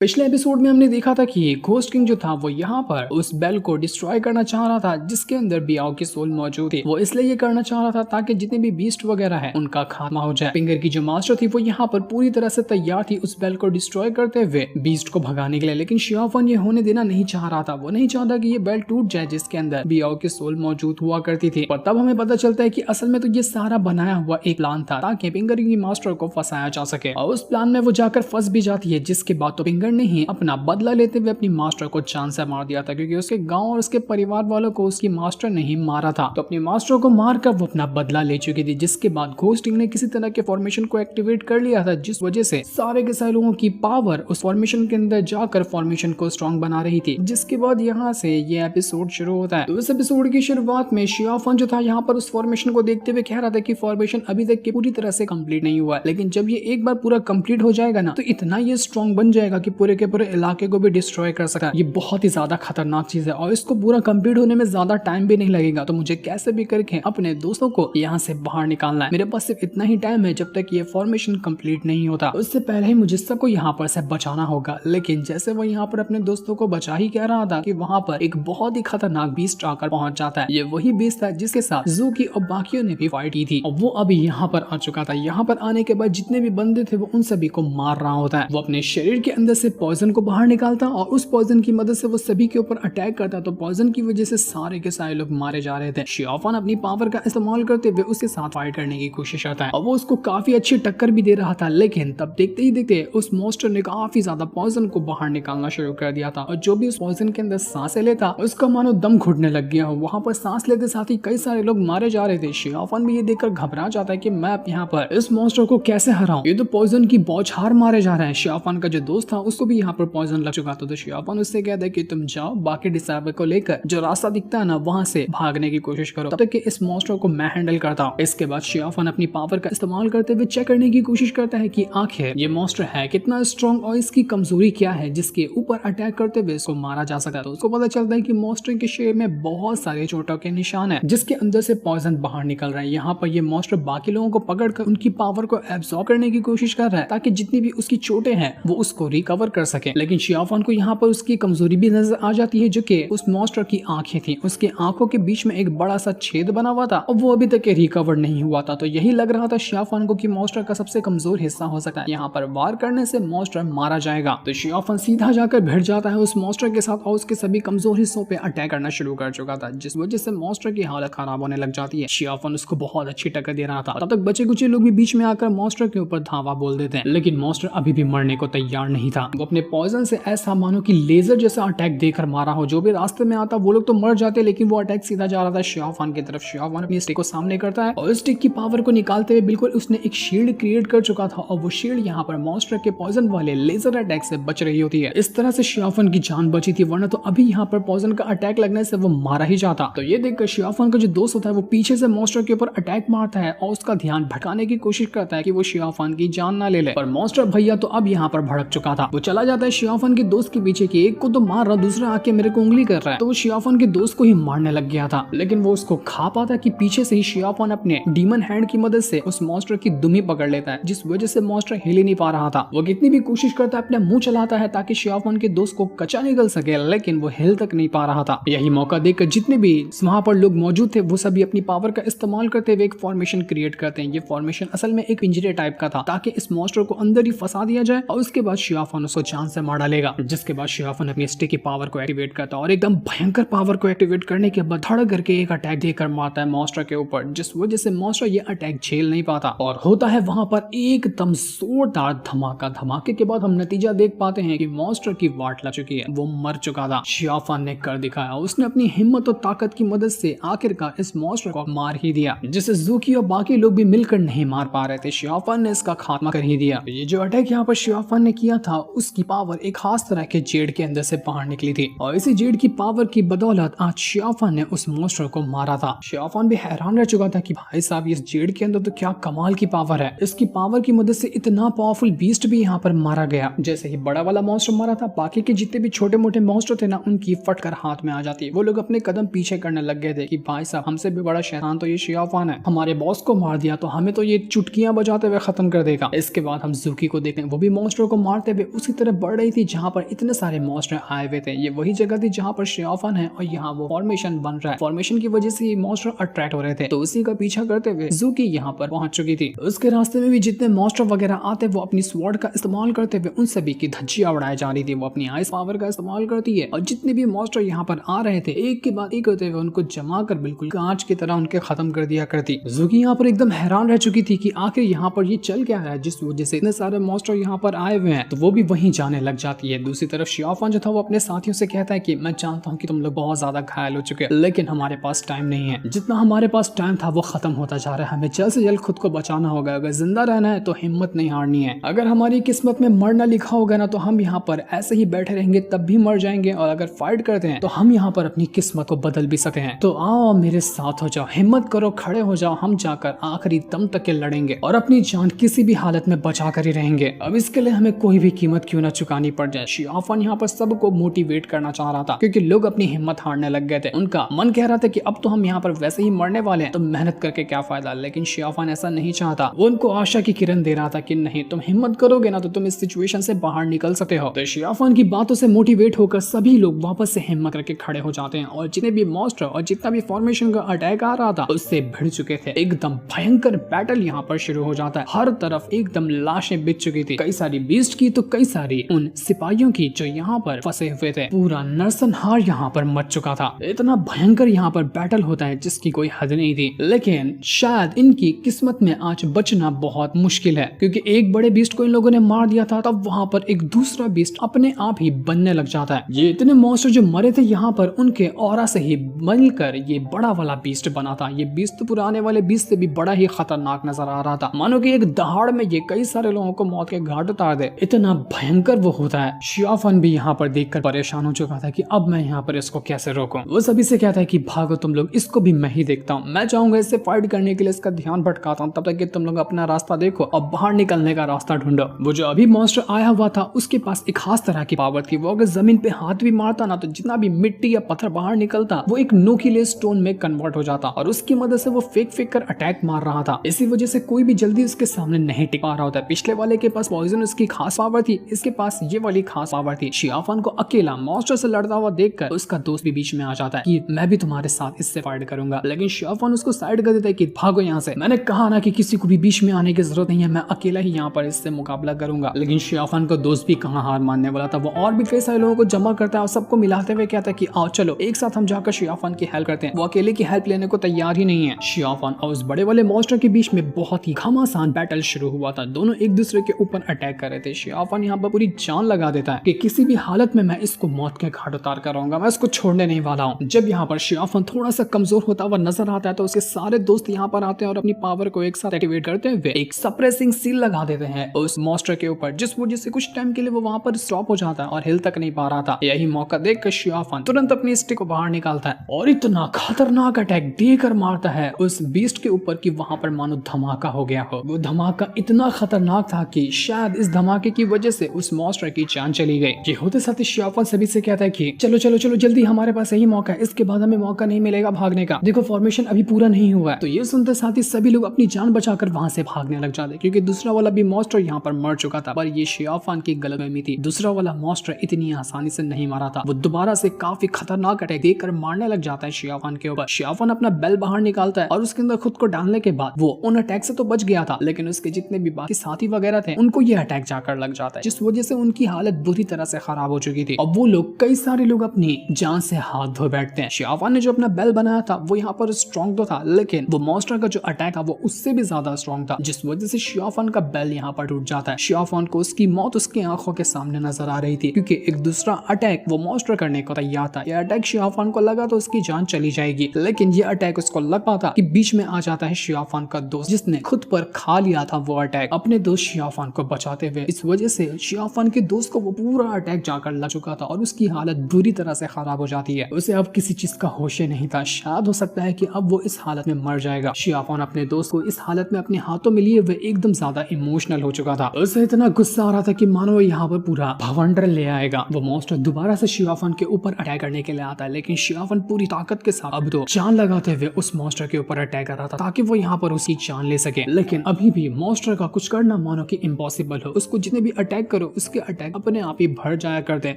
पिछले एपिसोड में हमने देखा था कि घोस्ट किंग जो था वो यहाँ पर उस बेल को डिस्ट्रॉय करना चाह रहा था जिसके अंदर बियाओ की सोल मौजूद थी। वो इसलिए ये करना चाह रहा था ताकि जितने भी बीस्ट वगैरह है उनका खात्मा हो जाए। फिंगर की जो मास्टर थी वो यहाँ पर पूरी तरह से तैयार थी उस बेल को डिस्ट्रॉय करते हुए बीस्ट को भगाने के लिए, लेकिन शियाफन ये होने देना नहीं चाह रहा था। वो नहीं चाहता कि ये बेल टूट जाए जिसके अंदर बियाओ की सोल मौजूद हुआ करती थी। और तब हमें पता चलता है कि असल में तो ये सारा बनाया हुआ एक प्लान था ताकि फिंगर की मास्टर को फंसाया जा सके। और उस प्लान में वो जाकर फंस भी जाती है, जिसके बाद तो फिंगर ने ही अपना बदला लेते हुए अपनी मास्टर को जान से मार दिया था, क्योंकि उसके गांव और उसके परिवार वालों को उसकी मास्टर ने ही मारा था। तो अपनी मास्टर को मारकर वो अपना बदला ले चुकी थी, जिसके बाद घोस्टिंग ने किसी तरह के फॉर्मेशन को एक्टिवेट कर लिया था, जिस वजह से सारे के सारे लोगों की पावर उस फॉर्मेशन के अंदर जाकर फॉर्मेशन को स्ट्रॉन्ग बना रही थी। जिसके बाद यहाँ से ये एपिसोड शुरू होता है। तो इस एपिसोड की शुरुआत में शियाफन जो था यहाँ पर उस फॉर्मेशन को देखते हुए कह रहा था कि फॉर्मेशन अभी तक पूरी तरह से कंप्लीट नहीं हुआ है, लेकिन जब ये एक बार पूरा कंप्लीट हो जाएगा ना तो इतना ये स्ट्रॉन्ग बन जाएगा कि पूरे के पूरे इलाके को भी डिस्ट्रॉय कर सकता है। ये बहुत ही ज्यादा खतरनाक चीज है और इसको पूरा कंप्लीट होने में ज्यादा टाइम भी नहीं लगेगा। तो मुझे कैसे भी करके अपने दोस्तों को यहाँ से बाहर निकालना है। मेरे पास सिर्फ इतना ही टाइम है जब तक ये फॉर्मेशन कंप्लीट नहीं होता। उससे पहले ही मुझे सबको यहाँ पर से बचाना होगा। लेकिन जैसे वो यहाँ पर अपने दोस्तों को बचा ही कह रहा था कि वहाँ पर एक बहुत ही खतरनाक बीस्ट आकर पहुंच जाता है। ये वही बीस्ट था जिसके साथ ज़ूकी और बाकियों ने भी फाइट की थी और वो अभी यहाँ पर आ चुका था। यहाँ पर आने के बाद जितने भी बंदे थे वो उन सभी को मार रहा होता है। वो अपने शरीर के अंदर से पॉइजन को बाहर निकालता और उस पॉइजन की मदद से वो सभी के ऊपर अटैक करता। तो पॉइजन की वजह से सारे के सारे लोग मारे जा रहे थे। शियाफन अपनी पावर का इस्तेमाल करते हुए उसके साथ फाइट करने की कोशिश करता है और वो उसको काफी अच्छी टक्कर भी दे रहा था, लेकिन तब देखते ही देखते उस मॉन्स्टर ने काफी ज्यादा पॉइजन को बाहर निकालना शुरू कर दिया था और जो भी उस पॉइजन के अंदर सांसें लेता उसका मानो दम घुटने लग गया हो। वहां पर सांस लेते साथ ही कई सारे लोग मारे जा रहे थे। शियाफन भी ये देखकर घबरा जाता है कि मैं अब यहाँ पर इस मॉन्स्टर को कैसे हराऊं, ये तो पॉइजन की बौछार मारे जा रहे हैं। शियाफन का जो दोस्त था उसको भी यहाँ पर पॉइजन लग चुका था। तो शियाफन उससे कहता है कि तुम जाओ बाकी डिसाइबर को लेकर जो रास्ता दिखता है ना वहां से भागने की कोशिश करो, तब तक कि इस मॉन्स्टर को मैं हैंडल करता हूँ। इसके बाद शियाफन अपनी पावर का इस्तेमाल करते हुए चेक करने की कोशिश करता है कि आखिर ये मॉन्स्टर है कितना स्ट्रॉन्ग और इसकी कमजोरी क्या है जिसके ऊपर अटैक करते हुए इसको मारा जा सकता है। तो उसको पता चलता है कि मॉन्स्टर के शरीर में बहुत सारे चोटों के निशान है जिसके अंदर से पॉइजन बाहर निकल रहा है। यहाँ पर ये मॉन्स्टर बाकी लोगों को पकड़कर उनकी पावर को एब्सॉर्ब करने की कोशिश कर रहा है ताकि जितनी भी उसकी चोटें हैं वो उसको रिकवर कर सके। लेकिन शियाफन को यहाँ पर उसकी कमजोरी भी नजर आ जाती है जो कि उस मॉन्स्टर की आंखें थी। उसकी आंखों के बीच में एक बड़ा सा छेद बना हुआ था और वो अभी तक रिकवर नहीं हुआ था। तो यही लग रहा था शियाफन को कि मॉन्स्टर का सबसे कमजोर हिस्सा हो सकता है। यहाँ पर वार करने से मॉन्स्टर मारा जाएगा। तो शियाफन सीधा जाकर भिड़ जाता है उस मॉन्स्टर के साथ और उसके सभी कमजोर हिस्सों पे अटैक करना शुरू कर चुका था, जिस वजह से मॉन्स्टर की हालत खराब होने लग जाती है। शियाफन उसको बहुत अच्छी टक्कर दे रहा था। तब तक बचे कुछ लोग भी बीच में आकर मॉन्स्टर के ऊपर धावा बोल देते हैं, लेकिन मॉन्स्टर अभी भी मरने को तैयार नहीं था। वो अपने पॉइजन से ऐसा मानो कि लेजर जैसा अटैक देकर मारा हो। जो भी रास्ते में आता वो लोग तो मर जाते, लेकिन वो अटैक सीधा जा रहा था शियाफन की तरफ। शियाफन अपनी स्टिक को सामने करता है और स्टिक की पावर को निकालते हुए बिल्कुल उसने एक शील्ड क्रिएट कर चुका था और वो शील्ड यहाँ पर मॉन्स्टर के पॉइजन वाले लेजर अटैक से बच रही होती है। इस तरह से शियाफन की जान बची थी, वरना तो अभी यहाँ पर पॉइजन का अटैक लगने से वो मारा ही जाता। तो ये देखकर शियाफन का जो दोस्त होता है वो पीछे से मॉन्स्टर के ऊपर अटैक मारता है और उसका ध्यान भटकाने की कोशिश करता है कि वो शियाफन की जान ना ले ले। पर मॉन्स्टर भैया तो अब यहाँ पर भड़क चुका था। वो चला जाता है शियाफन के दोस्त के पीछे कि एक को तो मार रहा, दूसरा आके मेरे को उंगली कर रहा है। तो वो शियाफन के दोस्त को ही मारने लग गया था, लेकिन वो उसको खा पाता कि पीछे से ही शियाफन अपने डीमन हैंड की मदद से उस मॉन्स्टर की दुम ही पकड़ लेता है, जिस वजह से मॉन्स्टर हिल ही नहीं पा रहा था। वो कितनी भी कोशिश करता है अपने मुंह चलाता है ताकि शियाफन के दोस्त को कच्चा निकल सके, लेकिन वो हिल तक नहीं पा रहा था। यही मौका देखकर जितने भी वहां पर लोग मौजूद थे वो सभी अपनी पावर का इस्तेमाल करते हुए एक फॉर्मेशन क्रिएट करते हैं। ये फॉर्मेशन असल में एक पिंजरे टाइप का था ताकि इस मॉन्स्टर को अंदर ही फंसा दिया जाए और उसके बाद शियाफन उसको जान से मार डालेगा। जिसके बाद शियाफन अपनी स्टिक की पावर को एक्टिवेट करता है और एकदम भयंकर पावर को एक्टिवेट करने के बाद धड़क करके एक अटैक देकर मारता है मॉन्स्टर के ऊपर, जिस वजह से मॉन्स्टर ये अटैक झेल नहीं पाता और होता है वहां पर एकदम जोरदार धमाका। धमाके के बाद हम नतीजा देख पाते हैं कि मॉन्स्टर की वाट लग चुकी है, वो मर चुका था। शियाफन ने कर दिखाया, उसने अपनी हिम्मत और ताकत की मदद से आखिरकार इस मॉन्स्टर को मार ही दिया, जिसे ज़ूकी और बाकी लोग भी मिलकर नहीं मार पा रहे थे। शियाफन ने इसका खात्मा कर ही दिया। ये जो अटैक यहाँ पर शियाफन ने किया था उसकी पावर एक खास तरह के जेड के अंदर से बाहर निकली थी और इसी जेड की पावर की बदौलत आज शियाफन ने उस मॉन्स्टर को मारा था। शियाफन भी हैरान रह चुका था कि भाई साहब इस जेड के अंदर तो क्या कमाल की पावर है। इसकी पावर की मदद से इतना पावरफुल बीस्ट भी यहाँ पर मारा गया। जैसे ही बड़ा वाला मॉन्स्टर मारा था, बाकी के जितने भी छोटे मोटे मॉन्स्टर थे ना उनकी फटकर हाथ में आ जाती। वो लोग अपने कदम पीछे करने लग गए थे कि भाई साहब हमसे भी बड़ा शैतान तो ये शियाफन है, हमारे बॉस को मार दिया तो हमें तो ये चुटकियां बजाते हुए खत्म कर देगा। इसके बाद हम ज़ूकी को देखते हैं, वो भी मॉन्स्टर को मारते हुए दूसरी तरफ बढ़ रही थी जहाँ पर इतने सारे मॉन्स्टर आए हुए थे। ये वही जगह थी जहाँ पर शियाफान है और यहाँ वो फॉर्मेशन बन रहा है। फॉर्मेशन की वजह से ये मॉन्स्टर अट्रैक्ट हो रहे थे, तो उसी का पीछा करते हुए ज़ूकी यहाँ पर पहुंच चुकी थी। उसके रास्ते में भी जितने मॉन्स्टर वगैरह आते वो अपनी स्वॉर्ड का इस्तेमाल करते हुए उन सभी की धज्जियां उड़ाई जा रही थी। वो अपनी आइस पावर का इस्तेमाल करती है और जितने भी मॉन्स्टर यहाँ पर आ रहे थे एक के बाद एक होते हुए उनको जमा कर बिल्कुल कांच की तरह उनके खत्म कर दिया करती। ज़ूकी यहाँ पर एकदम हैरान रह चुकी थी कि आखिर यहाँ पर ये चल क्या रहा है, जिस वजह से इतने सारे मॉन्स्टर यहाँ पर आए हुए हैं। तो वो भी वहीं जाने लग जाती है। दूसरी तरफ शियाफान जो था वो अपने साथियों से कहता है कि मैं जानता हूँ कि तुम लोग बहुत ज्यादा घायल हो चुके हैं, लेकिन हमारे पास टाइम नहीं है। जितना हमारे पास टाइम था वो खत्म होता जा रहा है। हमें जल्द से जल्द खुद को बचाना होगा। अगर जिंदा रहना है तो हिम्मत नहीं हारनी है। अगर हमारी किस्मत में मरना लिखा होगा ना तो हम यहाँ पर ऐसे ही बैठे रहेंगे तब भी मर जाएंगे, और अगर फाइट करते हैं तो हम यहाँ पर अपनी किस्मत को बदल भी सकते हैं। तो आओ मेरे साथ हो जाओ, हिम्मत करो, खड़े हो जाओ। हम जाकर आखिरी दम तक के लड़ेंगे और अपनी जान किसी भी हालत में बचा कर ही रहेंगे। अब इसके लिए हमें कोई भी कीमत क्यों ना चुकानी पड़ जाए। शियाफान यहाँ पर सबको मोटिवेट करना चाह रहा था क्योंकि लोग अपनी हिम्मत हारने लग गए थे। उनका मन कह रहा था कि अब तो हम यहाँ पर वैसे ही मरने वाले हैं, तो मेहनत करके क्या फायदा। लेकिन शियाफान ऐसा नहीं चाहता। वो उनको आशा की किरण दे रहा था कि नहीं, तुम हिम्मत करोगे ना तो तुम इस सिचुएशन से बाहर निकल सकते हो। तो शियाफान की बातों से मोटिवेट होकर सभी लोग वापस से हिम्मत करके खड़े हो जाते हैं और जितने भी मॉन्स्टर और जितना भी फॉर्मेशन का अटैक आ रहा था उससे भिड़ चुके थे। एकदम भयंकर बैटल यहाँ पर शुरू हो जाता है। हर तरफ एकदम लाशें बिछ चुकी थी, कई सारी बीस्ट की तो कई सारी उन सिपाहियों की जो यहाँ पर फंसे हुए थे। पूरा नरसंहार यहाँ पर मच चुका था। इतना भयंकर यहाँ पर बैटल होता है जिसकी कोई हद नहीं थी। लेकिन शायद इनकी किस्मत में आज बचना बहुत मुश्किल है, क्योंकि एक बड़े बीस्ट को इन लोगों ने मार दिया था, तब वहाँ पर एक दूसरा बीस्ट अपने आप ही बनने लग जाता है। ये इतने मॉन्स्टर जो मरे थे यहाँ पर उनके ऑरा से ही मिलकर ये बड़ा वाला बीस्ट बना था। ये बीस्ट तो पुराने वाले बीस्ट से भी बड़ा ही खतरनाक नजर आ रहा था। मानो कि एक दहाड़ में ये कई सारे लोगों को मौत के घाट उतार दे, इतना भयंकर वो होता है। शियाफान भी यहाँ पर देखकर परेशान हो चुका था कि अब मैं यहाँ पर इसको कैसे रोकूं। वो सभी से कहता है कि भागो तुम लोग, इसको भी मैं ही देखता हूँ। मैं चाहूंगा इससे फाइट करने के लिए इसका ध्यान भटकाता हूँ, तब तक कि तुम लोग अपना रास्ता देखो और बाहर निकलने का रास्ता ढूंढो। वो जो अभी मॉन्स्टर आया हुआ था उसके पास एक खास तरह की पावर थी। वो अगर जमीन पे हाथ भी मारता ना तो जितना भी मिट्टी या पत्थर बाहर निकलता वो एक नोकीले स्टोन में कन्वर्ट हो जाता, और उसकी मदद से वो फेंक कर अटैक मार रहा था। इसी वजह से कोई भी जल्दी उसके सामने नहीं टिक पा रहा होता। पिछले वाले के पास पॉइजन उसकी खास पावर थी, इसके पास ये वाली खास पावर थी। शियाफान को अकेला मॉन्स्टर से लड़ता हुआ देखकर उसका दोस्त भी बीच में आ जाता है कि मैं भी तुम्हारे साथ इससे फाइट करूंगा, लेकिन शियाफान उसको साइड कर देता है कि भागो यहाँ से। मैंने कहा ना कि किसी को भी बीच में आने की जरूरत नहीं है, मैं अकेला ही यहाँ पर इससे मुकाबला करूंगा। लेकिन शियाफान का दोस्त भी कहाँ हार मानने वाला था। वो और भी कई सारे लोगों को जमा करता है और सबको मिलाते हुए कहता है कि आओ चलो एक साथ हम जाकर शियाफान की हेल्प करते हैं। वो अकेले की हेल्प लेने को तैयार ही नहीं है। शियाफान और उस बड़े वाले मॉन्स्टर के बीच में बहुत ही घमासान बैटल शुरू हुआ था। दोनों एक दूसरे के ऊपर अटैक कर रहे थे। शियाफान यहाँ पर पूरी जान लगा देता है कि किसी भी हालत में मैं इसको मौत के घाट उतार कर रहूंगा, मैं इसको छोड़ने नहीं वाला हूँ। जब यहाँ पर शियाफान थोड़ा सा कमजोर होता हुआ नजर आता है तो उसके सारे दोस्त यहाँ पर आते हैं और अपनी पावर को एक साथ एक्टिवेट करते हुए एक सप्रेसिंग सील लगा देते हैं उस मॉन्स्टर के ऊपर, जिस वजह से कुछ टाइम के लिए वो वहाँ पर स्टॉप हो जाता है और हिल तक नहीं पा रहा था। यही मौका देखकर शियाफान तुरंत अपनी स्टिक को बाहर निकालता है और इतना खतरनाक अटैक देकर मारता है उस बीस्ट के ऊपर कि वहाँ पर मानो धमाका हो गया हो। वो धमाका इतना खतरनाक था कि शायद इस धमाके की वजह से उस मॉन्स्टर की जान चली गई। ये होते साथ ही शियाफान सभी से कहता है कि चलो चलो चलो जल्दी, हमारे पास यही मौका है, इसके बाद हमें मौका नहीं मिलेगा भागने का। देखो फॉर्मेशन अभी पूरा नहीं हुआ है। तो ये सुनते साथ ही सभी लोग अपनी जान बचाकर वहां से भागने लग जाते, क्योंकि दूसरा वाला भी मॉन्स्टर यहाँ पर मर चुका था। पर ये शियाफान की गलतफहमी थी। दूसरा वाला मॉन्स्टर इतनी आसानी से नहीं मारा था। वो दोबारा से काफी खतरनाक अटैक देकर मारने लग जाता है शियाफान के ऊपर। शियाफान अपना बेल बाहर निकालता है और उसके अंदर खुद को डालने के बाद वो उन अटैक से तो बच गया था, लेकिन उसके जितने भी बाकी साथी वगैरह थे उनको ये अटैक जाकर लग जाता है, जिस वजह से उनकी हालत बुरी तरह से खराब हो चुकी थी। और वो लोग कई सारे लोग अपनी जान से हाथ धो बैठते हैं। शियाफान ने जो अपना बेल बनाया था वो यहाँ पर स्ट्रॉन्ग तो था, लेकिन वो मॉन्स्टर का जो अटैक था वो उससे भी ज्यादा स्ट्रॉन्ग था, जिस वजह से शियाफान का बेल यहाँ पर टूट जाता है। शियाफान को उसकी मौत उसकी आंखों के सामने नजर आ रही थी, क्योंकि एक दूसरा अटैक वो मॉन्स्टर करने को तैयार था। यह अटैक शियाफान को लगा तो उसकी जान चली जाएगी, लेकिन ये अटैक उसको लग पाता कि बीच में आ जाता है शियाफान का दोस्त, जिसने खुद पर खा लिया था वो अटैक अपने दोस्त शियाफान को बचाते हुए। इस वजह से शियाफान के दोस्त को वो पूरा अटैक जाकर लग चुका था और उसकी हालत बुरी तरह से खराब हो जाती है। उसे अब किसी चीज का होश ही नहीं था। शायद हो सकता है कि अब वो इस हालत में मर जाएगा। शियाफान अपने दोस्त को इस हालत में अपने हाथों में लिए हुए एकदम ज्यादा इमोशनल हो चुका था। उसे इतना गुस्सा आ रहा था कि मानो यहाँ पर पूरा भवंडर ले आएगा। वो मॉन्स्टर दोबारा से शियाफान के ऊपर अटैक करने के लिए आता है, लेकिन शियाफान पूरी ताकत के साथ अब तो जान लगाते हुए उस मॉन्स्टर के ऊपर अटैक कर रहा था ताकि वो यहाँ पर उसकी जान ले सके। लेकिन अभी भी मॉन्स्टर का कुछ करना मानो कि इम्पॉसिबल हो। उसको जितने भी अटैक करो उसके अटैक अपने आप ही बढ़ जाया करते हैं,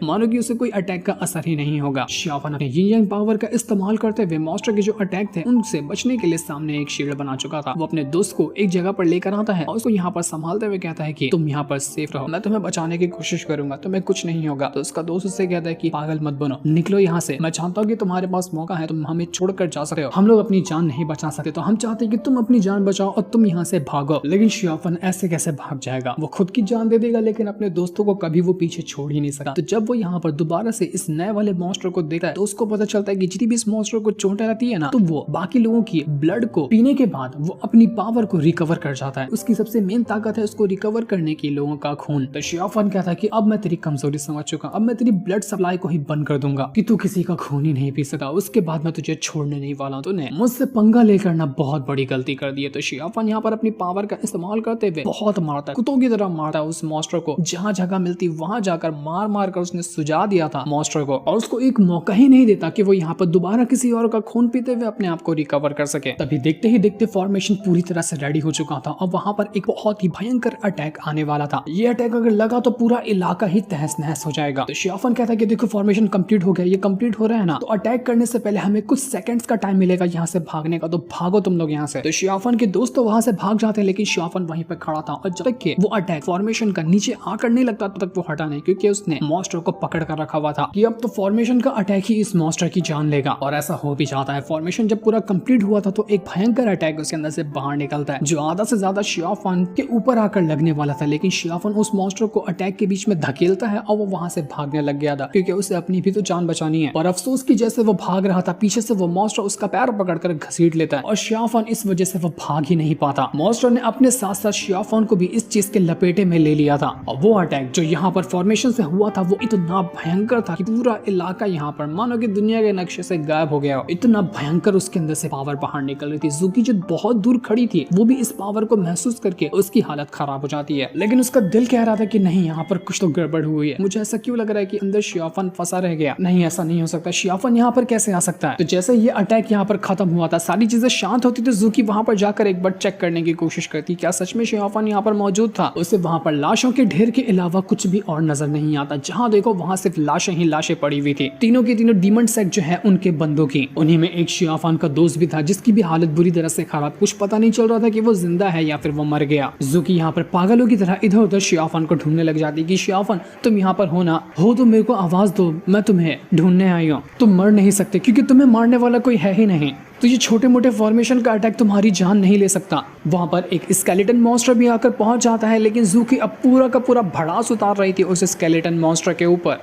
मानो कि उसे कोई अटैक का असर ही नहीं होगा। शियाफन अपने यिन यांग पावर का इस्तेमाल करते हुए मॉन्स्टर के जो अटैक थे उनसे बचने के लिए सामने एक शील्ड बना चुका था। वो अपने दोस्त को एक जगह पर लेकर आता है और उसको यहाँ पर संभालते हुए कहता है कि तुम यहाँ पर सेफ रहो, मैं तुम्हें बचाने की कोशिश करूंगा, तुम्हें कुछ नहीं होगा। तो उसका दोस्त उससे कहता है कि पागल मत बनो, निकलो यहाँ से, मैं चाहता हूँ कि तुम्हारे पास मौका है, तुम हमें छोड़कर जा सकते हो, हम लोग अपनी जान नहीं बचा सकते, तो हम चाहते हैं कि तुम अपनी जान बचाओ और तुम यहाँ से भागो। लेकिन शियाफन ऐसे कैसे भाग जाएगा, वो खुद की जान दे देगा लेकिन अपने दोस्तों को कभी वो पीछे छोड़ ही नहीं सका। तो जब वो यहाँ पर दोबारा से इस नए वाले मॉन्स्टर को देखता है तो उसको पता चलता है कि जितनी भी इस मॉन्स्टर को चोटें लगती है ना, तो वो बाकी लोगों की ब्लड को पीने के बाद वो अपनी पावर को रिकवर कर जाता है। उसकी सबसे मेन ताकत है उसको रिकवर करने की लोगों का खून। तो शियाफन कहता है कि अब मैं तेरी कमजोरी समझ चुका, अब मैं तेरी ब्लड सप्लाई को ही बंद कर दूंगा कि तू किसी का खून ही नहीं पी सका, उसके बाद मैं तुझे छोड़ने नहीं वाला। तूने मुझसे पंगा लेकर ना बहुत बड़ी गलती कर दी है। तो शियाफन यहाँ पर अपनी पावर का इस्तेमाल करते हुए बहुत मारता है, कुत्तों की तरह मारता है उस मॉन्स्टर को, जहाँ जगह मिलती वहां जाकर मार मार कर उसने सुझा दिया था मॉन्स्टर को, और उसको एक मौका ही नहीं देता कि वो यहाँ पर दोबारा किसी और का खून पीते हुए अपने आप को रिकवर कर सके। तभी देखते ही देखते फॉर्मेशन पूरी तरह से रेडी हो चुका था और वहां पर एक बहुत ही भयंकर अटैक आने वाला था। ये अटैक अगर लगा तो पूरा इलाका ही तहस नहस हो जाएगा। तो शियाफन कहता है कि देखो फॉर्मेशन कंप्लीट हो गया, ये कंप्लीट हो रहा है ना, तो अटैक करने से पहले हमें कुछ सेकंड्स का टाइम मिलेगा यहाँ से भागने का, तो भागो तुम लोग यहाँ से। तो शियाफन के दोस्त तो वहां से भाग जाते हैं लेकिन शियाफन वहीं पे खड़ा था और जब तक कि वो अटैक फॉर्मेशन का नीचे आकर नहीं लगता तब तक वो हटा नहीं, क्योंकि उसने मॉन्स्टर को पकड़ कर रखा हुआ था कि अब तो फॉर्मेशन का अटैक ही इस मॉन्स्टर की जान लेगा। और ऐसा हो भी जाता है। फॉर्मेशन जब पूरा कंप्लीट हुआ था तो एक भयंकर अटैक उसके अंदर से बाहर निकलता है जो आधा से ज्यादा शियाफन के ऊपर आकर लगने वाला था, लेकिन शियाफन उस मॉन्स्टर को अटैक के बीच में धकेलता है और वो वहां से भागने लग गया था क्योंकि उसे अपनी भी तो जान बचानी है। और अफसोस की जैसे वो भाग रहा था पीछे से वो मॉन्स्टर उसका पैर पकड़कर घसीट लेता है और शियाफन इस वजह से वो भाग ही नहीं पाता। मॉन्स्टर ने अपने साथ साथ शियाफन को भी इस चीज के लपेटे में ले लिया था और वो अटैक जो यहाँ पर फॉर्मेशन से हुआ था वो इतना भयंकर था कि पूरा इलाका यहाँ पर मानो कि दुनिया के नक्शे से गायब हो गया। इतना भयंकर उसके अंदर से पावर बाहर निकल रही थी। ज़ुकी जो बहुत दूर खड़ी थी वो भी इस पावर को महसूस करके उसकी हालत खराब हो जाती है, लेकिन उसका दिल कह रहा था कि नहीं, यहाँ पर कुछ तो गड़बड़ हुई है, मुझे ऐसा क्यों लग रहा है कि अंदर शियाफन फंसा रह गया। नहीं, ऐसा नहीं हो सकता, शियाफन यहाँ पर कैसे आ सकता है। तो जैसे ये अटैक यहाँ पर खत्म हुआ था, सारी चीजें शांत होती तो ज़ुकी वहां पर जाकर एक बार चेक करने की कोशिश करती क्या सच में शियाफन यहाँ पर मौजूद था। उसे वहां पर लाशों के ढेर के अलावा कुछ भी और नजर नहीं आता, जहाँ देखो वहां सिर्फ लाशें ही लाशें पड़ी हुई थी। तीनों की तीनों डीमन सेट जो है उनके बंदों की, उन्हीं में एक शियाफन का दोस्त भी था जिसकी भी हालत बुरी तरह से खराब, कुछ पता नहीं चल रहा था कि वो जिंदा है या फिर वो मर गया। ज़ुकी यहाँ पर पागलों की तरह इधर उधर शियाफन को ढूंढने लग जाती कि शियाफन तुम यहाँ पर हो ना, हो तो मेरे को आवाज दो, मैं तुम्हें ढूंढने आई हूँ। तुम मर नहीं सकते क्योंकि तुम्हें मारने वाला कोई है ही नहीं, तो ये छोटे मोटे फॉर्मेशन का अटैक तुम्हारी जान नहीं ले सकता। वहां पर एक स्केलेटन मॉन्स्टर भी आकर पहुंच जाता है, लेकिन ज़ुकी अब पूरा का पूरा भड़ास उतार रही थी उस स्केलेटन मॉन्स्टर के ऊपर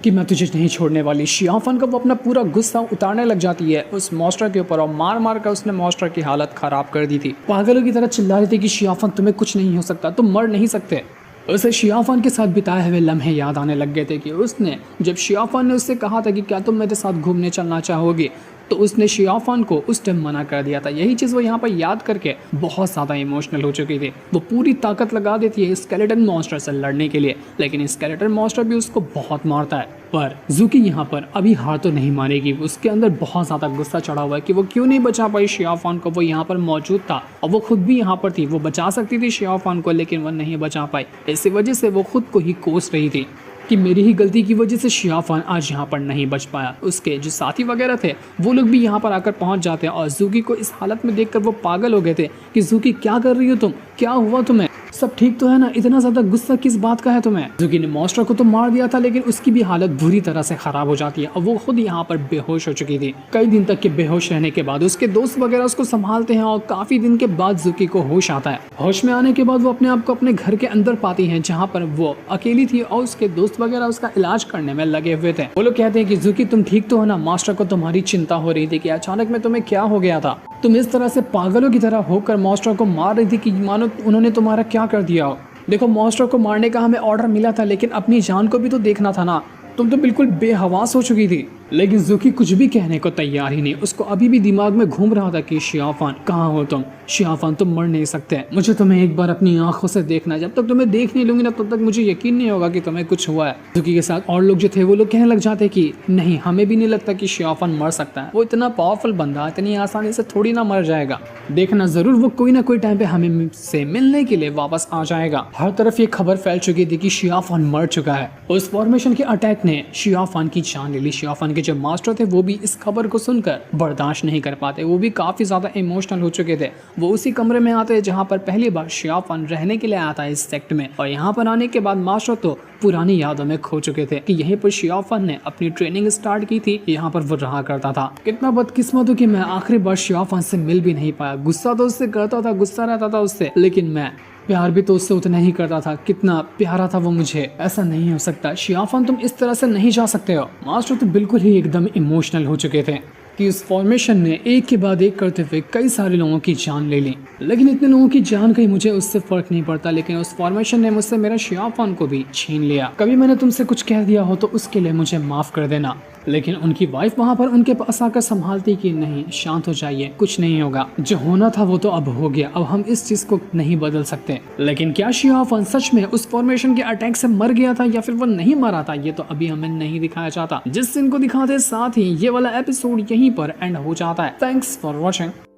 कि मैं तुझे नहीं छोड़ने वाली। शियाफन का वो अपना पूरा गुस्सा उतारने लग जाती है उस मॉन्स्टर के ऊपर और मार मार कर उसने मॉन्स्टर की हालत खराब कर दी थी। पागलों की तरह चिल्ला रही थी कि शियाफन तुम्हें कुछ नहीं हो सकता, तुम मर नहीं सकते। उसे शियाफन के साथ बिताए हुए लम्हे याद आने लग गए थे कि उसने जब शियाफन ने उससे कहा था कि क्या तुम मेरे साथ घूमने चलना चाहोगे, तो उसने शियाफन को उस टाइम मना कर दिया था। यही चीज़ वो यहाँ पर याद करके बहुत ज़्यादा इमोशनल हो चुकी थी। वो पूरी ताकत लगा देती है स्केलेटन मॉन्स्टर से लड़ने के लिए, लेकिन स्केलेटन मॉन्स्टर भी उसको बहुत मारता है। पर ज़ुकी यहाँ पर अभी हार तो नहीं मानेगी, उसके अंदर बहुत ज़्यादा गुस्सा चढ़ा हुआ है कि वो क्यों नहीं बचा पाई शियाफन को। वो यहाँ पर मौजूद था और वो खुद भी यहाँ पर थी, वो बचा सकती थी शियाफन को लेकिन वो नहीं बचा पाई। इसी वजह से वो खुद को ही कोस रही थी कि मेरी ही गलती की वजह से शियाफन आज यहाँ पर नहीं बच पाया। उसके जो साथी वगैरह थे वो लोग भी यहाँ पर आकर पहुँच जाते हैं और ज़ुकी को इस हालत में देखकर वो पागल हो गए थे कि ज़ुकी क्या कर रही हो तुम, क्या हुआ तुम्हें, सब ठीक तो है ना, इतना ज्यादा गुस्सा किस बात का है तुम्हें। ज़ुकी ने मॉन्स्टर को तो मार दिया था लेकिन उसकी भी हालत बुरी तरह से खराब हो जाती है और वो खुद यहाँ पर बेहोश हो चुकी थी। कई दिन तक के बेहोश रहने के बाद उसके दोस्त वगैरह उसको संभालते हैं और काफी दिन के बाद ज़ुकी को होश आता है। होश में आने के बाद वो अपने आप को अपने घर के अंदर पाती है जहाँ पर वो अकेली थी और उसके दोस्त वगैरह उसका इलाज करने में लगे हुए थे। वो लोग कहते हैं कि ज़ुकी तुम ठीक तो हो ना, मास्टर को तुम्हारी चिंता हो रही थी कि अचानक में तुम्हें क्या हो गया था, तुम इस तरह से पागलों की तरह होकर मास्टर को मार रही थी कि मानो उन्होंने तुम्हारा क्या कर दिया हो। देखो मॉन्स्टर को मारने का हमें ऑर्डर मिला था लेकिन अपनी जान को भी तो देखना था ना, तुम तो बिल्कुल बेहवास हो चुकी थी। लेकिन जुकी कुछ भी कहने को तैयार ही नहीं। उसको अभी भी दिमाग में घूम रहा था कि शियाफान कहाँ हो तुम, शियाफान तुम मर नहीं सकते, मुझे तुम्हें एक बार अपनी आंखों से देखना, जब तक तुम्हें देख नहीं लूंगी ना तब तक मुझे यकीन नहीं होगा कि तुम्हें कुछ हुआ है। जुकी के साथ और लोग जो थे वो लोग कहने लग जाते कि नहीं, हमें भी नहीं लगता कि शियाफान मर सकता है, वो इतना पावरफुल बंदा इतनी आसानी से थोड़ी ना मर जाएगा, देखना जरूर वो कोई ना कोई टाइम पे हमें से मिलने के लिए वापस आ जाएगा। हर तरफ ये खबर फैल चुकी थी कि शियाफान मर चुका है। उस फॉर्मेशन के अटैक ने शियाफान की जान ले ली। शियाफान के जो मास्टर थे वो भी इस खबर को सुनकर बर्दाश्त नहीं कर पाते, वो भी काफी ज्यादा इमोशनल हो चुके थे। वो उसी कमरे में आते जहां पर पहली बार शियाफान रहने के लिए आया था इस सेक्ट में, और यहाँ पर आने के बाद मास्टर तो पुरानी यादों में खो चुके थे कि यहीं पर शियाफान ने अपनी ट्रेनिंग स्टार्ट की थी, यहाँ पर वो रहा करता था। कितना बदकिस्मत हो कि मैं आखिरी बार शियाफान से मिल भी नहीं पाया। गुस्सा तो उससे करता था, गुस्सा रहता था उससे, लेकिन मैं प्यार भी तो उससे उतना ही करता था। कितना प्यारा था वो मुझे। ऐसा नहीं हो सकता शियाफान, तुम इस तरह से नहीं जा सकते हो। मास्टर तो बिल्कुल ही एकदम इमोशनल हो चुके थे कि उस फॉर्मेशन ने एक के बाद एक करते हुए कई सारे लोगों की जान ले ली, लेकिन इतने लोगों की जान गई मुझे उससे फर्क नहीं पड़ता, लेकिन उस फॉर्मेशन ने मुझसे मेरा शियाफान को भी छीन लिया। कभी मैंने तुमसे कुछ कह दिया हो तो उसके लिए मुझे माफ कर देना। लेकिन उनकी वाइफ वहां पर उनके पास आकर संभालती कि नहीं, शांत हो जाइए, कुछ नहीं होगा, जो होना था वो तो अब हो गया, अब हम इस चीज को नहीं बदल सकते। लेकिन क्या शियाफान सच में उस फॉर्मेशन के अटैक से मर गया था या फिर वो नहीं मरा था, ये तो अभी हमें नहीं दिखाया जाता। जिस दिन को दिखाते साथ ही ये वाला एपिसोड यहीं पर एंड हो जाता है। Thanks for watching.